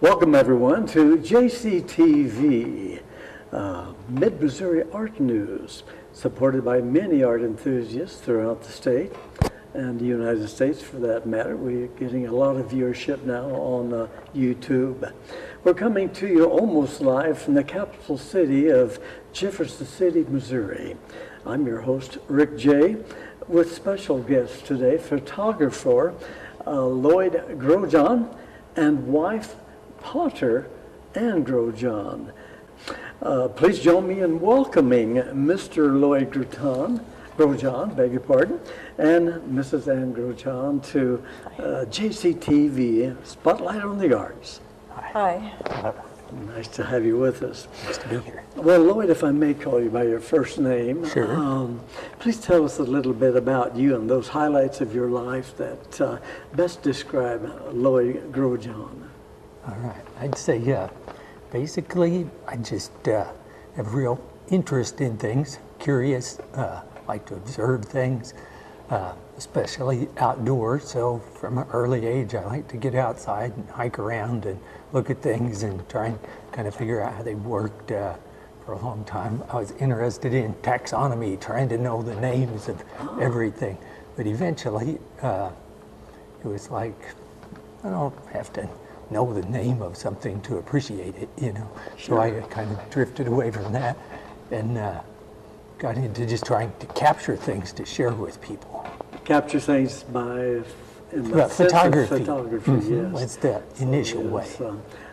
Welcome everyone to JCTV, Mid-Missouri Art News, supported by many art enthusiasts throughout the state and the United States for that matter. We're getting a lot of viewership now on YouTube. We're coming to you almost live from the capital city of Jefferson City, Missouri. I'm your host, Rick Jey, with special guests today, photographer Lloyd Grotjan and wife Potter and Grotjan. Please join me in welcoming Mr. Lloyd Grotjan, beg your pardon, and Mrs. Ann Grotjan to JCTV, Spotlight on the Arts. Hi. Nice to have you with us. Nice to be here. Well, Lloyd, if I may call you by your first name, Sure. Please tell us a little bit about you and those highlights of your life that best describe Lloyd Grotjan. All right. I'd say, basically, I just have real interest in things, curious, like to observe things, especially outdoors. So from an early age, I like to get outside and hike around and look at things and try and kind of figure out how they worked. For a long time, I was interested in taxonomy, trying to know the names of everything. But eventually, it was like, I don't have to know the name of something to appreciate it, you know. Sure. So I kind of drifted away from that and got into just trying to capture things to share with people. Capture things by Photography. Photography, Mm-hmm. yes. It's the initial way.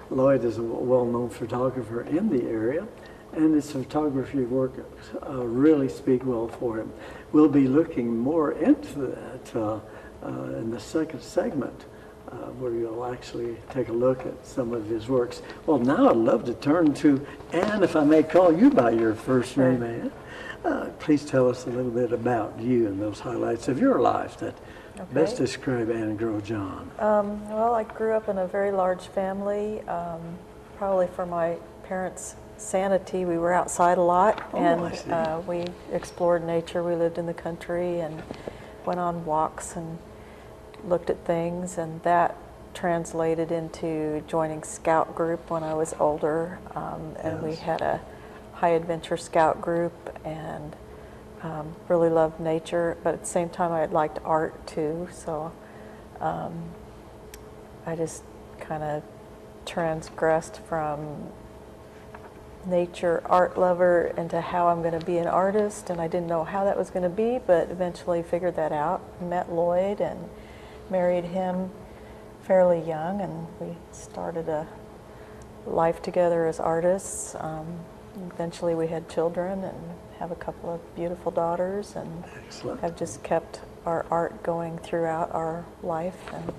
Lloyd is a well-known photographer in the area, and his photography work really speak well for him. We'll be looking more into that in the second segment, where you'll actually take a look at some of his works. Well, now I'd love to turn to Ann, if I may call you by your first name, Ann. Please tell us a little bit about you and those highlights of your life that best describe Ann Grotjan. Well, I grew up in a very large family. Probably for my parents' sanity, we were outside a lot, and we explored nature. We lived in the country and went on walks and looked at things, and that translated into joining scout group when I was older, and we had a high adventure scout group, and really loved nature, but at the same time I liked art too, so I just kind of transgressed from nature art lover into how I'm going to be an artist, and I didn't know how that was going to be, but eventually figured that out. Met Lloyd and married him fairly young, and we started a life together as artists. Eventually we had children and have a couple of beautiful daughters, and have just kept our art going throughout our life. And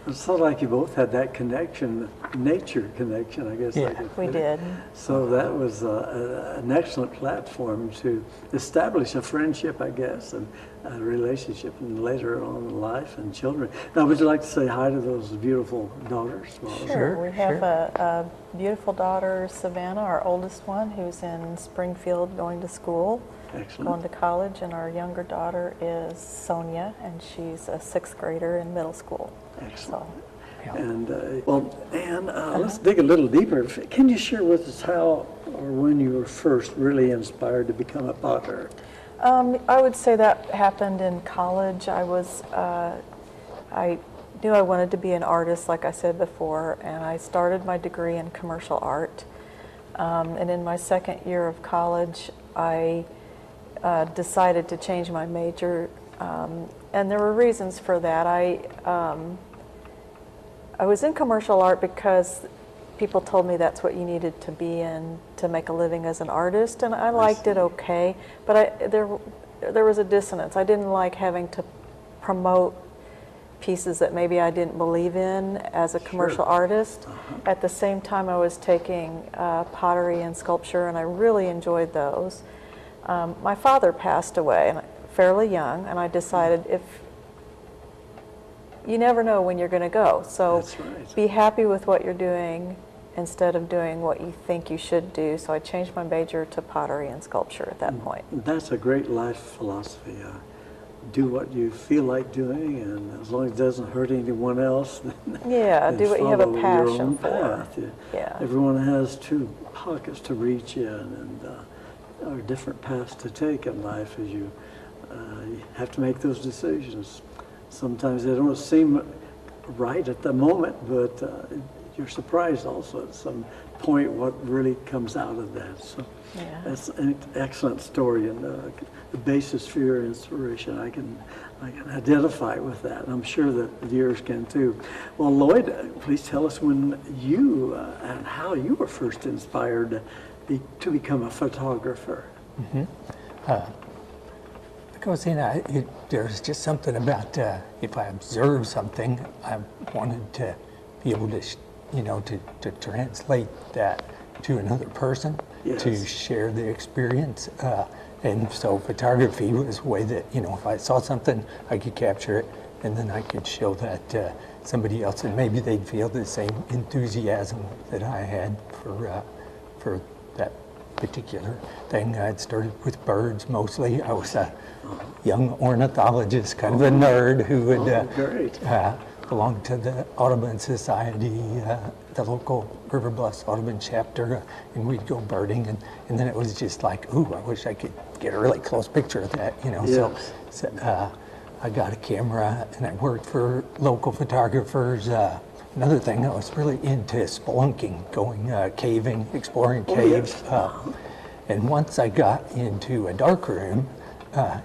it sounds like you both had that connection, nature connection, I guess. Yeah, I could we put did. it. So that was an excellent platform to establish a friendship, I guess, and a relationship, and later on in life and children. Now, would you like to say hi to those beautiful daughters? Sure. We have a beautiful daughter, Savannah, our oldest one, who's in Springfield going to school. Excellent. Going to college, and our younger daughter is Sonia, and she's a 6th grader in middle school. Excellent. So. And well, Ann, let's dig a little deeper. Can you share with us how or when you were first really inspired to become a potter? I would say that happened in college. I knew I wanted to be an artist, like I said before, and I started my degree in commercial art. And in my second year of college, I decided to change my major, and there were reasons for that. I was in commercial art because people told me that's what you needed to be in to make a living as an artist, and I liked it okay, but there was a dissonance. I didn't like having to promote pieces that maybe I didn't believe in as a commercial artist. At the same time, I was taking pottery and sculpture, and I really enjoyed those. My father passed away fairly young, and I decided if you never know when you're going to go, so be happy with what you're doing instead of doing what you think you should do. So I changed my major to pottery and sculpture at that point. That's a great life philosophy. Do what you feel like doing, and as long as it doesn't hurt anyone else, yeah, do what you have a passion your own for. Path. Yeah. Everyone has two pockets to reach in, and or different paths to take in life as you have to make those decisions. Sometimes they don't seem right at the moment, but you're surprised also at some point what really comes out of that. So that's an excellent story, and the basis for your inspiration, I can identify with that, and I'm sure that the viewers can too. Well, Lloyd, please tell us when you and how you were first inspired to become a photographer. Because there's just something about if I observe something, I wanted to be able to, to translate that to another person, to share the experience. And so photography was a way that, if I saw something, I could capture it, and then I could show that to somebody else, and maybe they'd feel the same enthusiasm that I had for that particular thing. I'd started with birds mostly. I was a young ornithologist, kind of a nerd who would belong to the Audubon Society, the local River Bluffs Audubon chapter, and we'd go birding, and then it was just like, ooh, I wish I could get a really close picture of that, So I got a camera, and I worked for local photographers. Another thing, I was really into spelunking, going caving, exploring caves. And once I got into a dark room,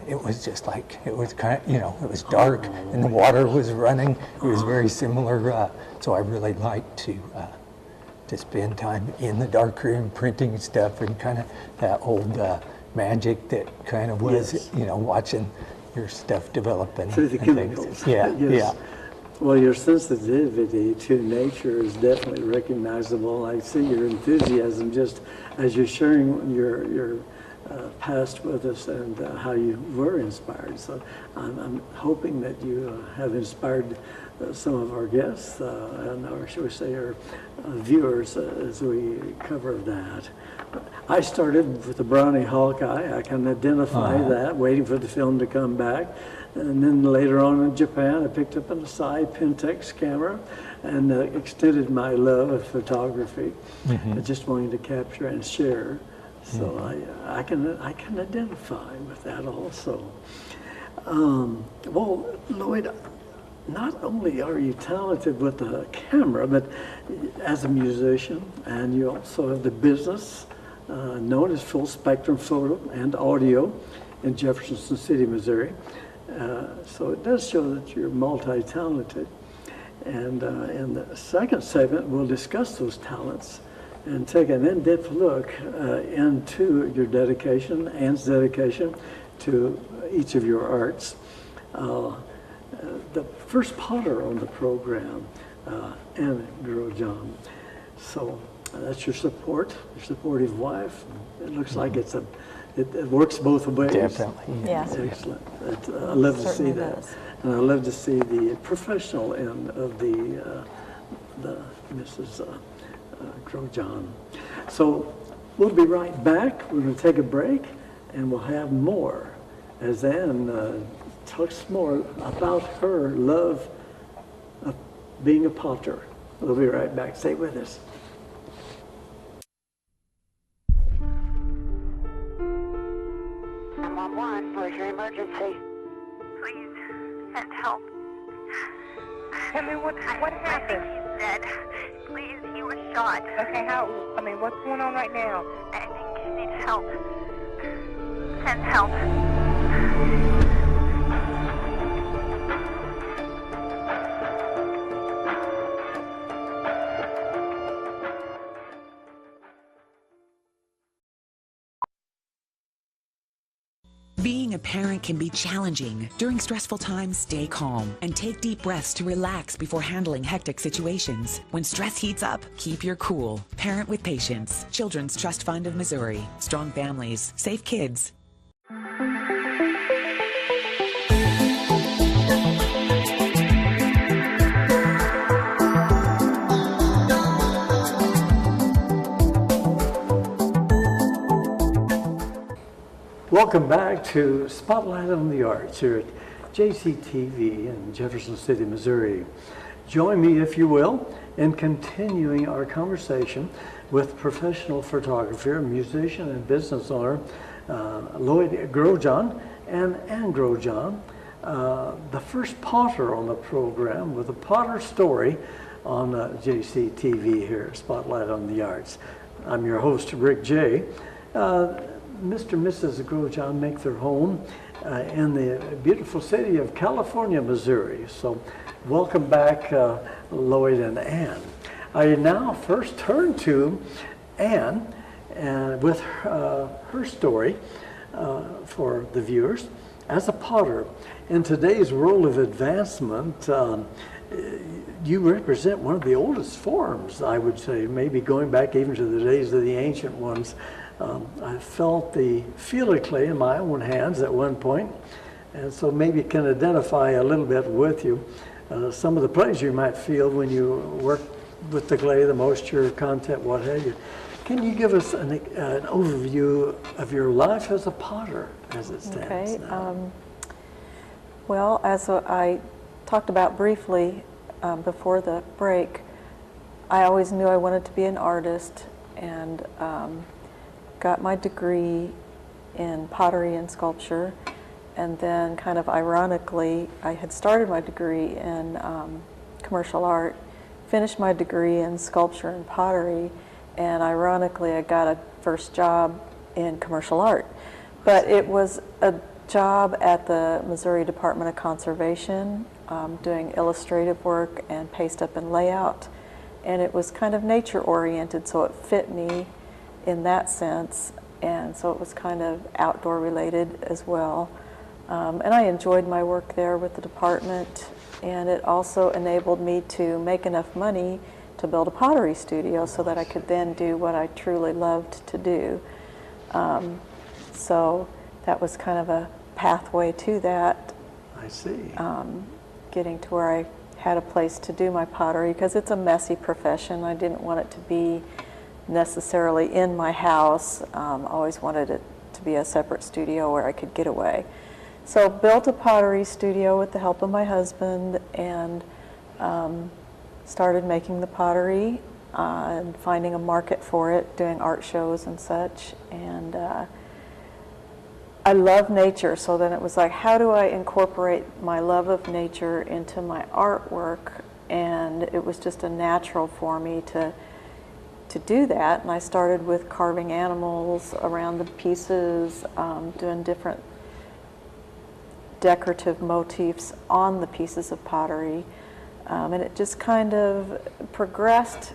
it was just like, it was kind of, it was dark and the water was running. It was very similar. So I really liked to spend time in the dark room printing stuff, and kind of that old magic that kind of was, watching your stuff develop and through the chemicals. Things. Yeah. Well, your sensitivity to nature is definitely recognizable. I see your enthusiasm just as you're sharing your past with us, and how you were inspired. So I'm hoping that you have inspired some of our guests, or should we say our viewers, as we cover that. I started with the Brownie Hawkeye. I can identify that, waiting for the film to come back. And then later on in Japan, I picked up an Asai Pentax camera and extended my love of photography, just wanting to capture and share. So I can identify with that also. Well, Lloyd, not only are you talented with the camera, but as a musician, and you also have the business known as Full Spectrum Photo and Audio in Jefferson City, Missouri. So it does show that you're multi-talented. And in the second segment, we'll discuss those talents and take an in-depth look into your dedication, Anne's dedication to each of your arts. The first potter on the program, Anne Grotjan. So that's your support, your supportive wife. It looks like it works both ways. Definitely. Yes. Excellent. I love to see that. Does. And I love to see the professional end of the Mrs. Grotjan. So we'll be right back. We're going to take a break, and we'll have more as Anne talks more about her love of being a potter. We'll be right back. Stay with us. 911, where's your emergency? Please, send help. Tell me what happened? I think he's dead. Please, he was shot. Okay, what's going on right now? I think he needs help. Send help. Being Being a parent can be challenging. During stressful times, stay calm and take deep breaths to relax before handling hectic situations. When stress heats up, keep your cool. Parent with Patience. Children's Trust Fund of Missouri. Strong families, safe kids. Welcome back to Spotlight on the Arts here at JCTV in Jefferson City, Missouri. Join me, if you will, in continuing our conversation with professional photographer, musician, and business owner Lloyd Grotjan and Ann Grotjan, the first potter on the program with a potter story on JCTV here, Spotlight on the Arts. I'm your host, Rick Jey. Mr. and Mrs. Grotjan make their home in the beautiful city of California, Missouri. So welcome back, Lloyd and Ann. I now first turn to Ann with her story for the viewers. As a potter, in today's world of advancement, you represent one of the oldest forms, I would say, maybe going back even to the days of the ancient ones. I felt the feel of clay in my own hands at one point, and so maybe can identify a little bit with you. Some of the pleasure you might feel when you work with the clay, the moisture, content, what have you. Can you give us an overview of your life as a potter as it stands now? Well, as I talked about briefly before the break, I always knew I wanted to be an artist, and got my degree in pottery and sculpture, and then kind of ironically, I had started my degree in commercial art, finished my degree in sculpture and pottery, and ironically I got a first job in commercial art. But it was a job at the Missouri Department of Conservation, doing illustrative work and paste up and layout, and it was kind of nature oriented, so it fit me in that sense, and so it was kind of outdoor related as well. And I enjoyed my work there with the department, and it also enabled me to make enough money to build a pottery studio so that I could then do what I truly loved to do. So that was kind of a pathway to that. I see. Getting to where I had a place to do my pottery, because it's a messy profession. I didn't want it to be necessarily in my house. Always wanted it to be a separate studio where I could get away. So built a pottery studio with the help of my husband, and started making the pottery and finding a market for it, doing art shows and such. And I love nature, so then it was like, how do I incorporate my love of nature into my artwork? And it was just a natural for me to do that, and I started with carving animals around the pieces, doing different decorative motifs on the pieces of pottery, and it just kind of progressed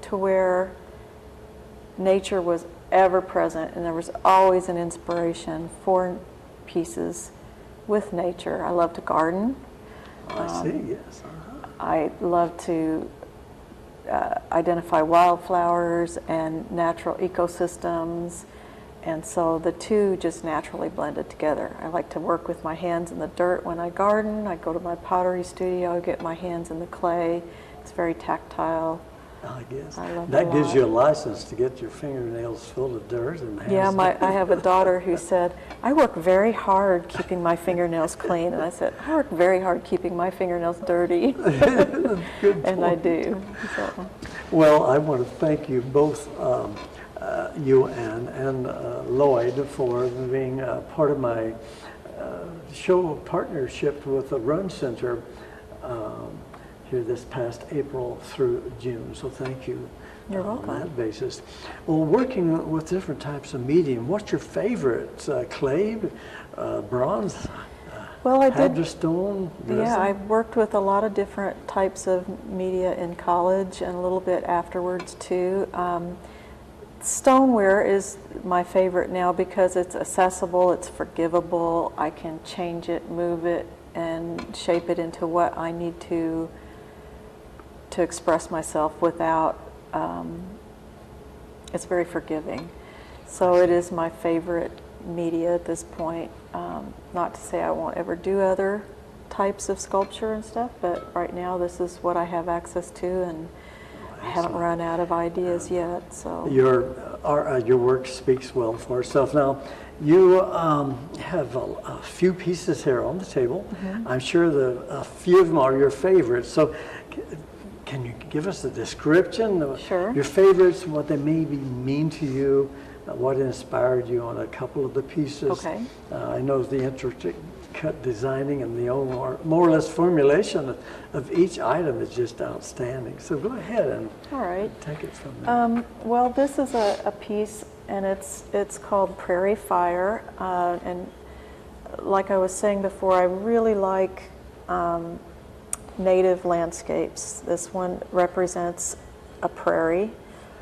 to where nature was ever present, and there was always an inspiration for pieces with nature. I love to garden. I see, yes. I love to identify wildflowers and natural ecosystems, and so the two just naturally blended together. I like to work with my hands in the dirt when I garden. I go to my pottery studio, get my hands in the clay. It's very tactile. I guess. That gives you a license to get your fingernails full of dirt and hands. Yeah, I have a daughter who said, I work very hard keeping my fingernails clean. And I said, I work very hard keeping my fingernails dirty. Good and I do. So. Well, I want to thank you both, you and Lloyd, for being part of my show partnership with the Run Center here this past April through June. So thank you. You're welcome. On that basis. Well, working with different types of medium, what's your favorite? Clay, bronze, well, I powder stone, resin? Yeah, I worked with a lot of different types of media in college and a little bit afterwards too. Stoneware is my favorite now because it's accessible, it's forgivable. I can change it, move it, and shape it into what I need to express myself without, it's very forgiving. So it is my favorite media at this point. Not to say I won't ever do other types of sculpture and stuff, but right now this is what I have access to, and I haven't run out of ideas yet. So your work speaks well for itself. Now, you have a few pieces here on the table. I'm sure a few of them are your favorites. So, can you give us a description of your favorites, what they maybe mean to you, what inspired you on a couple of the pieces? Okay. I know the intricate designing and the more or less formulation of each item is just outstanding. So go ahead and take it from there. Well, this is a piece, and it's called Prairie Fire. And like I was saying before, I really like native landscapes. This one represents a prairie.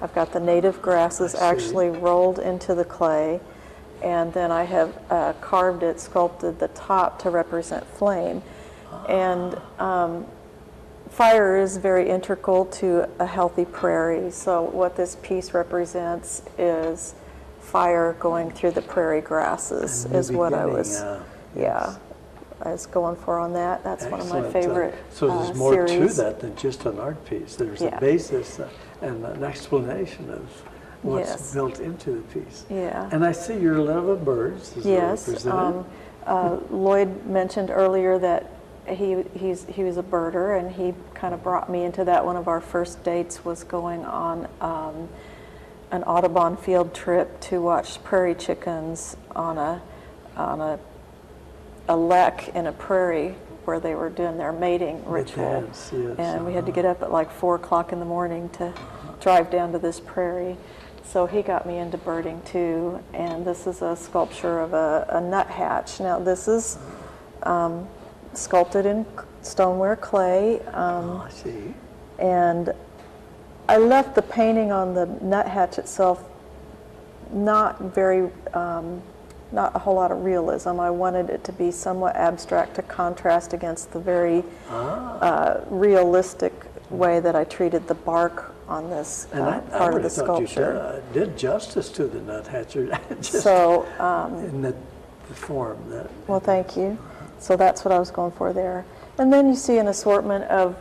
I've got the native grasses actually rolled into the clay, and then I have carved it, sculpted the top to represent flame. And fire is very integral to a healthy prairie. So what this piece represents is fire going through the prairie grasses is what I was, I was going for on that. That's Excellent. One of my favorite So there's more series. to that than just an art piece. There's a basis and an explanation of what's built into the piece. Yeah. And I see your love of birds is represented. Lloyd mentioned earlier that he was a birder, and he kind of brought me into that. One of our first dates was going on an Audubon field trip to watch prairie chickens on a lek in a prairie where they were doing their mating ritual. Dance, yes. And we had to get up at like 4 o'clock in the morning to drive down to this prairie. So he got me into birding too, and this is a sculpture of a nuthatch. Now this is sculpted in stoneware clay. I see. And I left the painting on the nuthatch itself not a whole lot of realism. I wanted it to be somewhat abstract to contrast against the very realistic way that I treated the bark on this part of the sculpture. You did justice to the nuthatcher. In the form that. Well, thank you. So that's what I was going for there. And then you see an assortment of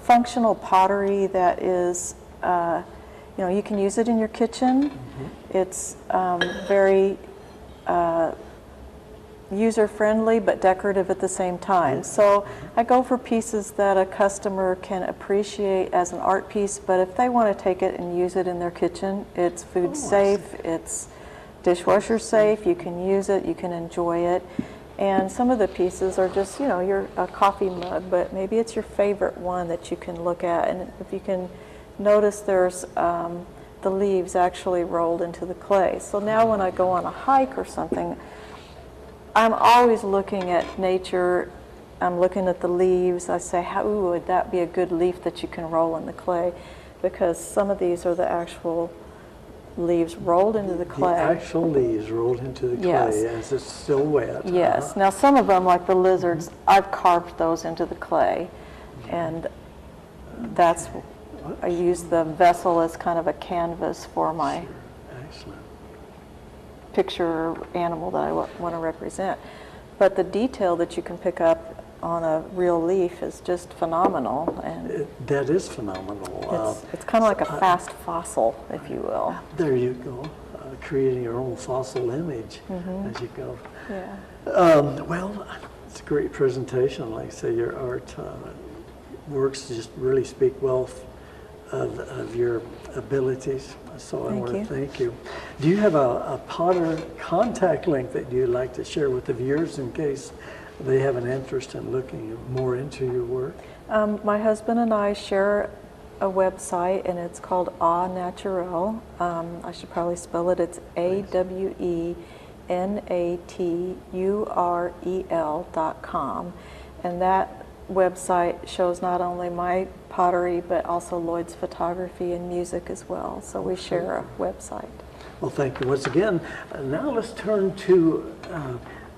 functional pottery that is, you can use it in your kitchen. It's very user-friendly but decorative at the same time. So I go for pieces that a customer can appreciate as an art piece, but if they want to take it and use it in their kitchen, it's food safe, it's dishwasher safe, you can use it, you can enjoy it. And some of the pieces are just, your a coffee mug, but maybe it's your favorite one that you can look at. And if you can notice, there's the leaves actually rolled into the clay. So now when I go on a hike or something, I'm always looking at nature. I'm looking at the leaves. I say, how would that be a good leaf that you can roll in the clay? Because some of these are the actual leaves rolled into the clay. The actual leaves rolled into the clay as it's still wet. Yes. Now some of them, like the lizards, I've carved those into the clay, and that's I use the vessel as kind of a canvas for my picture animal that I want to represent. But the detail that you can pick up on a real leaf is just phenomenal. And that is phenomenal. It's kind of like a fast fossil, if you will. There you go, creating your own fossil image as you go. Yeah. Well, it's a great presentation. Like I say, your art works just really speak well of your abilities. So I want to thank you. Do you have a Potter contact link that you'd like to share with the viewers in case they have an interest in looking more into your work? My husband and I share a website, and it's called Au Naturel. I should probably spell it. It's AWENATUREL.com. And that website shows not only my pottery, but also Lloyd's photography and music as well. So we share a website. Well, thank you once again. Now let's turn to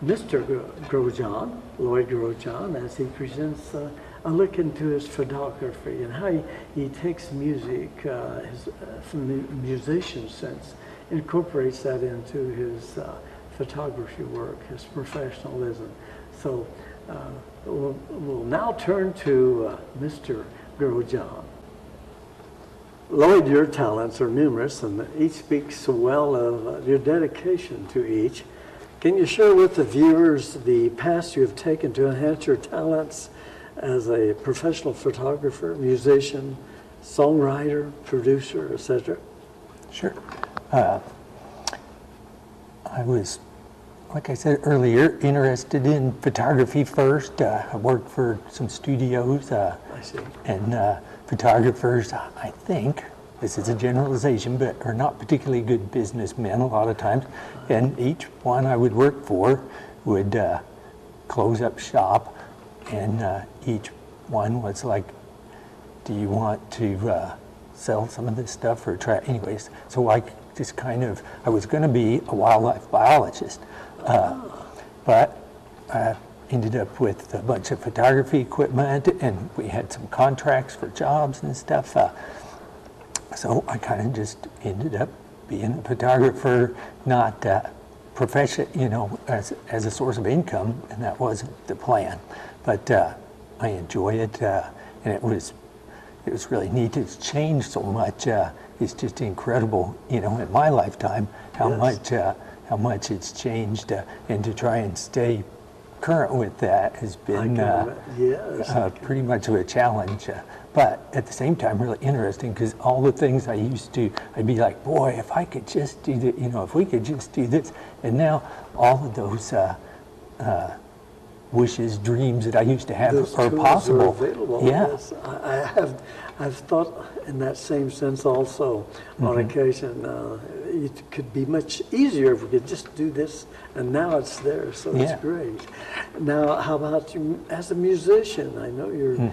Mr. Grotjan, Lloyd Grotjan, as he presents a look into his photography and how he takes music from the musician sense, incorporates that into his photography work, his professionalism. So we'll now turn to Mr. Grotjan. Lloyd, your talents are numerous, and each speaks well of your dedication to each. Can you share with the viewers the paths you have taken to enhance your talents as a professional photographer, musician, songwriter, producer, etc.? Sure. I was, like I said earlier, interested in photography first. I worked for some studios I see. and photographers, I think, this is a generalization, but are not particularly good businessmen a lot of times. And each one I would work for would close up shop, and each one was like, do you want to sell some of this stuff or try? Anyways, so I just kind of, I was going to be a wildlife biologist, but I ended up with a bunch of photography equipment, and we had some contracts for jobs and stuff. So I kind of just ended up being a photographer, not profession, you know, as a source of income, and that wasn't the plan. But I enjoy it, and it was really neat. It's changed so much. It's just incredible, you know, in my lifetime, how much it's changed, and to try and stay current with that has been pretty much of a challenge. But at the same time, really interesting, because all the things I used to, I'd be like, boy, if I could just do that, you know, if we could just do this. And now all of those wishes, dreams that I used to have Those are tools possible. Are available. Yeah. Yes. I've thought in that same sense also on occasion. It could be much easier if we could just do this, and now it's there, so it's great. Now, how about you as a musician? I know you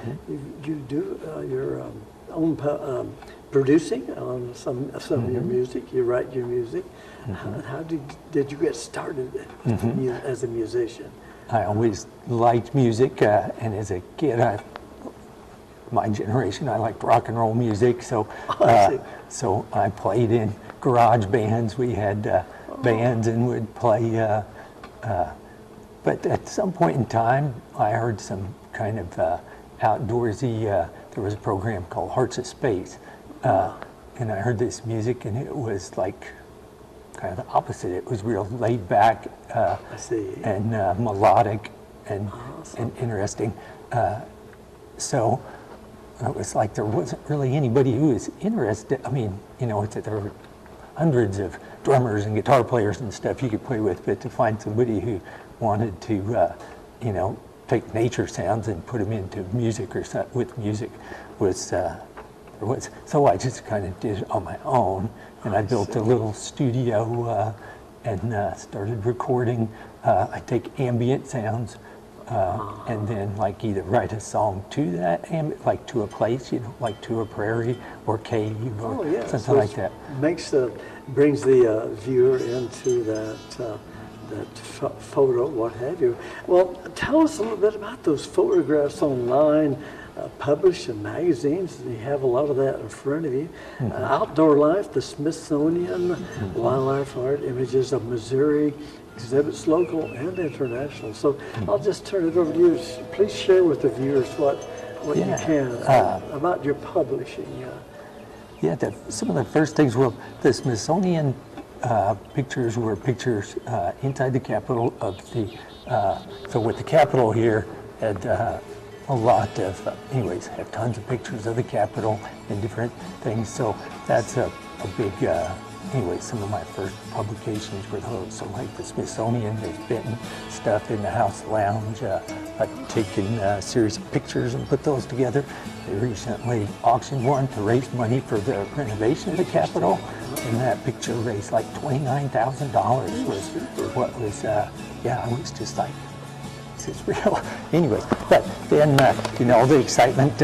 do your own producing on some of your music. You write your music. How did you get started as a musician? I always liked music, and as a kid, my generation, I liked rock and roll music, so so I played in garage bands. We had bands and would play, but at some point in time, I heard some kind of outdoorsy, there was a program called Hearts of Space, and I heard this music, and it was like kind of the opposite. It was real laid back and melodic and interesting. So it was like there wasn't really anybody who was interested. I mean, you know, there were hundreds of drummers and guitar players and stuff you could play with, but to find somebody who wanted to, you know, take nature sounds and put them into music or with music was, so I just kind of did it on my own, and I built a little studio and started recording. I take ambient sounds and then like either write a song to that, like to a place, you know, like to a prairie or cave or something so like that. Brings the viewer into that photo, what have you. Well, tell us a little bit about those photographs online, published in magazines. You have a lot of that in front of you. Outdoor Life, the Smithsonian, Wildlife Art, Images of Missouri, exhibits local and international. So I'll just turn it over to you. Please share with the viewers what you can about your publishing. Yeah, some of the first things were the Smithsonian pictures were pictures inside the Capitol of the, so with the Capitol here had a lot of, anyways, have tons of pictures of the Capitol and different things. So that's a big, anyway, some of my first publications were those. So like the Smithsonian, there's been stuff in the House Lounge. I've taken a series of pictures and put those together. They recently auctioned one to raise money for the renovation of the Capitol, and that picture raised like $29,000 was what was, I was just like thinks it's real. Anyways, but then, you know, the excitement,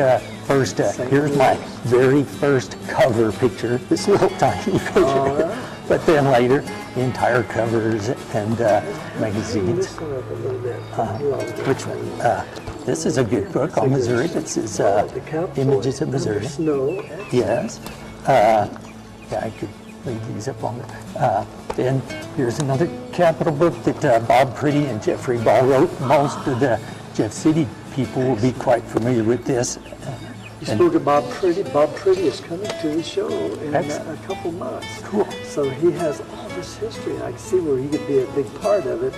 first, here's my very first cover picture, this little tiny picture. But then later, entire covers and magazines. Which one? This is a good book on Missouri. This is Images of Missouri. Yes. Yeah, I could leave these up longer. Then here's another Capitol book that Bob Pretty and Jeffrey Ball wrote. Most of the Jeff City people will be quite familiar with this. You spoke of Bob Pretty. Bob Pretty is coming to the show in a couple months. Cool. So he has all this history. I can see where he could be a big part of it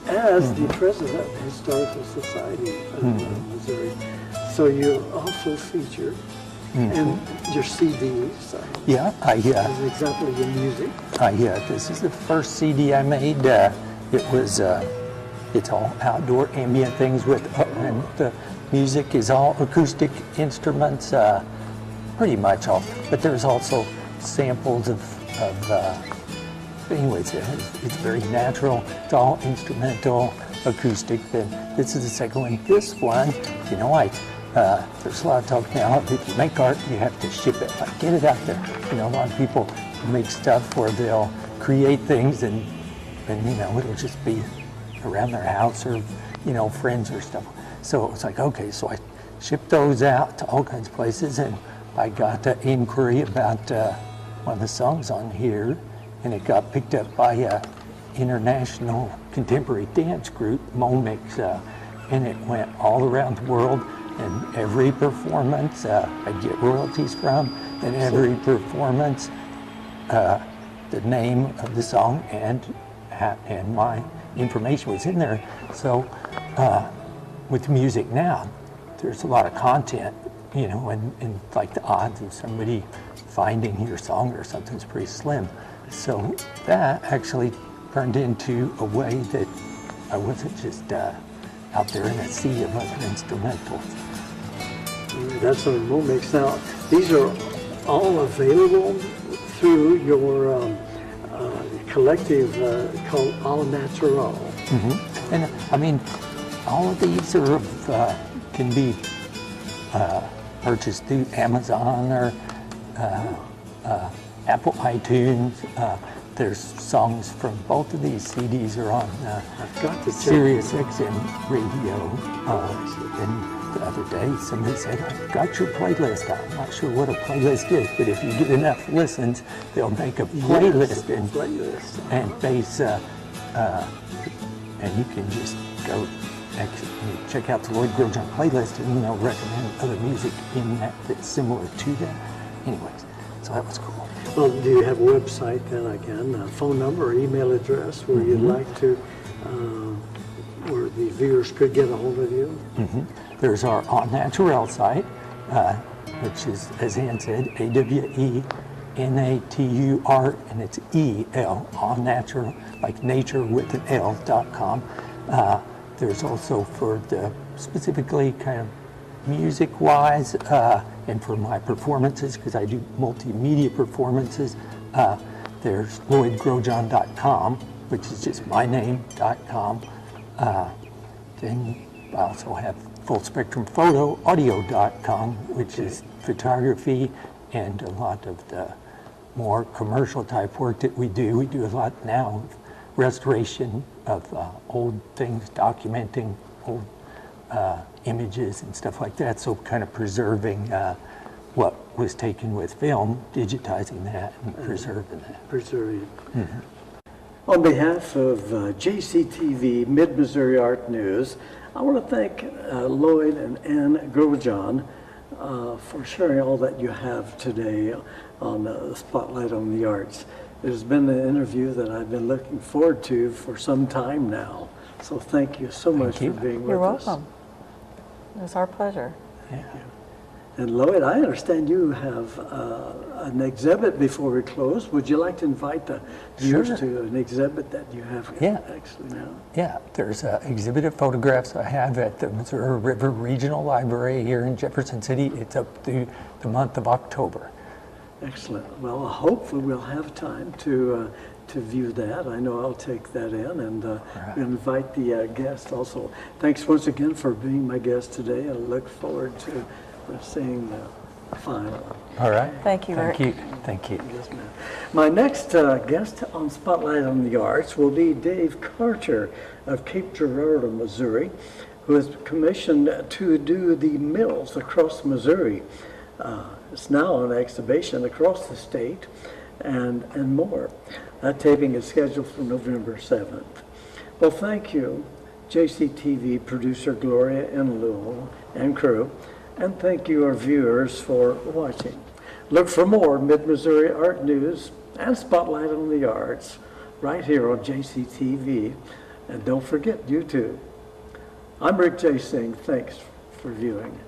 as the president of the Historical Society of Missouri. So you also feature in your CDs. Yeah, as an example of your music. This is the first CD I made. It was, it's all outdoor ambient things with, and the music is all acoustic instruments, pretty much all. But there's also samples of anyways, it's very natural. It's all instrumental, acoustic. Then this is the second one. This one, you know, there's a lot of talk now. If you make art, you have to ship it. Like, get it out there. You know, a lot of people make stuff where they'll create things and you know, it'll just be around their house or, you know, friends or stuff. So it was like, okay, so I shipped those out to all kinds of places, and I got an inquiry about one of the songs on here, and it got picked up by an international contemporary dance group, Momix, and it went all around the world, and every performance I get royalties from, and every performance, the name of the song and my information was in there. So with music now, there's a lot of content, you know, and like the odds of somebody finding your song or something is pretty slim. So that actually turned into a way that I wasn't just out there in a sea of other instrumentals. That's on Momix. Now, these are all available through your collective called All Natural. And I mean, all of these are can be purchased through Amazon or Apple iTunes. There's songs from both of these CDs are on Sirius XM radio. And the other day, somebody said, "I've got your playlist." I'm not sure what a playlist is, but if you get enough listens, they'll make a playlist and base, and you can just go check out the Lloyd Grotjan playlist, and you know, recommend other music in that that's similar to that. Anyways, so that was cool. Well, do you have a website then again, a phone number or email address where you'd like to, where the viewers could get a hold of you? There's our All Natural site, which is, as Ann said, AWENATUR, and it's EL, All Natural, like nature with an L.com. There's also for the specifically kind of music-wise, and for my performances, because I do multimedia performances, there's LloydGrotjan.com, which is just my name.com. Then I also have FullSpectrumPhotoAudio.com, which is photography and a lot of the more commercial type work that we do. We do a lot now of restoration of old things, documenting old images and stuff like that. So kind of preserving what was taken with film, digitizing that and preserving that. Preserving. On behalf of JCTV Mid-Missouri Art News, I want to thank Lloyd and Ann Grotjan for sharing all that you have today on the Spotlight on the Arts. It has been an interview that I've been looking forward to for some time now. So thank you so much for being with us. You're welcome. It was our pleasure. Yeah. And Lloyd, I understand you have an exhibit before we close. Would you like to invite the viewers to an exhibit that you have actually now? Yeah, there's exhibited photographs I have at the Missouri River Regional Library here in Jefferson City. It's up through the month of October. Excellent. Well, hopefully we'll have time to view that. I know I'll take that in and invite the guest also. Thanks once again for being my guest today. I look forward to seeing the final. All right. Thank you, Rick. Thank you. Thank you. Yes, ma'am. My next guest on Spotlight on the Arts will be Dave Carter of Cape Girardeau, Missouri, who is commissioned to do the mills across Missouri. It's now on exhibition across the state and more. That taping is scheduled for November 7th. Well, thank you, JCTV producer Gloria and Lou and crew, and thank you, our viewers, for watching. Look for more Mid-Missouri art news and Spotlight on the Arts right here on JCTV. And don't forget YouTube. I'm Rick Jey saying thanks for viewing.